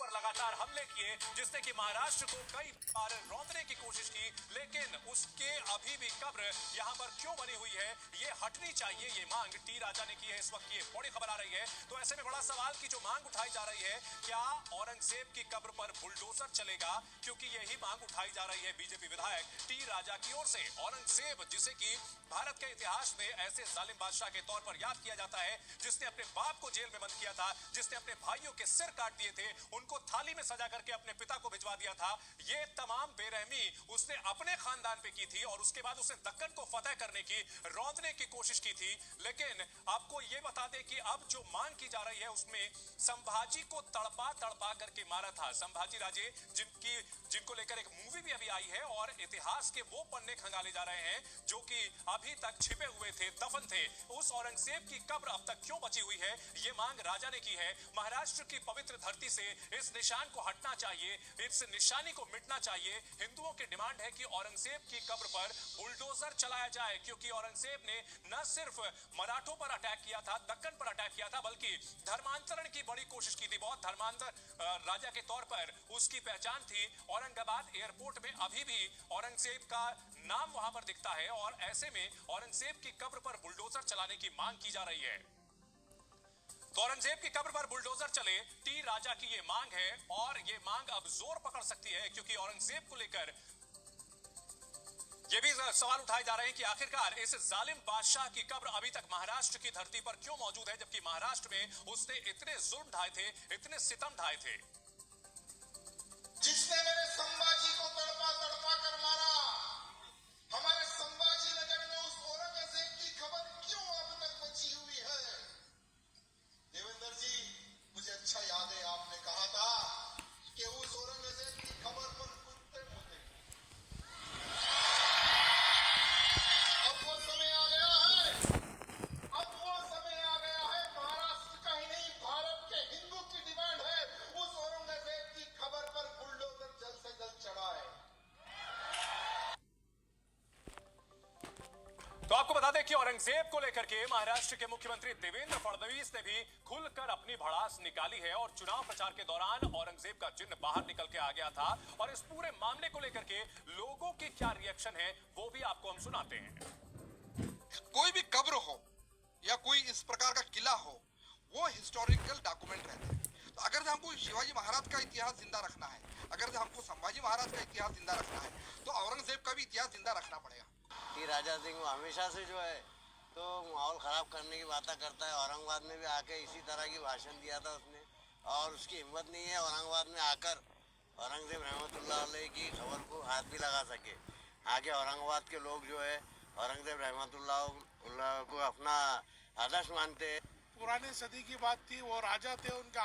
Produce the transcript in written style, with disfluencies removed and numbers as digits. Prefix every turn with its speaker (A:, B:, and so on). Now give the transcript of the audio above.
A: पर लगातार हमले किए, जिसने कि महाराष्ट्र को कई बार रौंदने की कोशिश की, लेकिन उसके अभी भी कब्र यहां पर क्यों बनी हुई है, ये हटनी चाहिए, ये मांग टी राजा ने की है। इस वक्त ये बड़ी खबर आ रही है, तो ऐसे में बड़ा सवाल की जो मांग उठाई जा रही है, क्या औरंगजेब की कब्र पर बुलडोजर चलेगा? क्योंकि यही मांग उठाई जा रही है बीजेपी विधायक टी राजा की ओर से। औरंगजेब, जिसे कि भारत के इतिहास में ऐसे जालिम बादशाह के तौर पर याद किया जाता है, जिसने अपने बाप को जेल में बंद किया था, जिसने अपने भाइयों के सिर काट दिए थे, उनको थाली में सजा करके अपने पिता को भिजवा दिया था, ये तमाम बेरहमी उसने अपने खानदान पे की थी और उसके बाद उसने दक्कन को फतेह करने की, रौंदने की कोशिश की थी। लेकिन आपको ये बता दें कि अब जो मांग की जा रही है उसमें संभाजी को तड़पा तड़पा करके मारा था। संभाजी राजे जिनको लेकर एक मूवी भी अभी आई है और इतिहास के वो पन्ने खंगाले जा रहे हैं जो कि अभी तक छिपे हुए थे, दफन थे। उस औरंगजेब की कब्र अब तक क्यों बची हुई है, ये मांग राजा ने की है। महाराष्ट्र की पवित्र धरती से इस निशान को हटना चाहिए, इस निशानी को मिटना चाहिए। हिंदुओं की डिमांड है कि औरंगजेब की कब्र पर बुलडोजर चलाया जाए, क्योंकि औरंगजेब ने न सिर्फ मराठों पर अटैक किया था, दक्कन पर अटैक किया था, बल्कि धर्मांतरण की बड़ी कोशिश की थी। बहुत धर्मांतर राजा के तौर पर उसकी पहचान थी। औरंगाबाद एयरपोर्ट में अभी भी औरंगजेब का नाम वहां पर दिखता है और ऐसे में औरंगजेब की कब्र पर बुलडोजर चलाने की मांग की जा रही है। तो औरंगजेब की कब्र पर बुलडोजर चले, टी राजा की ये मांग है और ये मांग अब जोर पकड़ सकती है, क्योंकि औरंगजेब को लेकर ये भी सवाल उठाए जा रहे हैं कि आखिरकार इस जालिम बादशाह की कब्र अभी तक महाराष्ट्र की धरती पर क्यों मौजूद है, जबकि महाराष्ट्र में उसने इतने जुल्म ढाए थे, इतने सितम ढाए थे।
B: जिसने मेरे संभाजी को तड़पा तड़पा कर मारा, हमारे संभाजी नगर में उस औरंगजेब की खबर क्यों अब तक बची हुई है? देवेंद्र जी, मुझे अच्छा याद है आपने कहा था कि उस औरंगजेब की खबर पर कुत्ते होते। अब वो समय आ गया है, अब वो समय आ गया है। महाराष्ट्र का ही नहीं, भारत के हिंदू की डिमांड है उस औरंगजेब की खबर पर बुलडोजर जल्द से जल्द चढ़ाए।
A: तो आपको बता दें कि औरंगजेब को लेकर के महाराष्ट्र के मुख्यमंत्री देवेंद्र फडणवीस ने भी खुलकर अपनी भड़ास निकाली है और चुनाव प्रचार के दौरान औरंगजेब का चिन्ह बाहर निकल के आ गया था और इस पूरे मामले को लेकर के लोगों के क्या रिएक्शन है वो भी आपको हम सुनाते हैं।
C: कोई भी कब्र हो या कोई इस प्रकार का किला हो, वो हिस्टोरिकल डॉक्यूमेंट रहते हैं। तो अगर हमको शिवाजी महाराज का इतिहास जिंदा रखना है, अगर हमको संभाजी महाराज का इतिहास जिंदा रखना है, तो औरंगजेब का भी इतिहास जिंदा रखना पड़ेगा।
D: टी राजा सिंह हमेशा से जो है तो माहौल ख़राब करने की बातें करता है। औरंगाबाद में भी आके इसी तरह की भाषण दिया था उसने, और उसकी हिम्मत नहीं है औरंगाबाद में आकर औरंगजेब रहमतुल्लाह अलैह की खबर को हाथ भी लगा सके। आगे औरंगाबाद के लोग जो है औरंगजेब रहमतुल्लाह को अपना आदर्श मानते हैं।
E: पुराने सदी की बात थी, वो राजा थे, उनका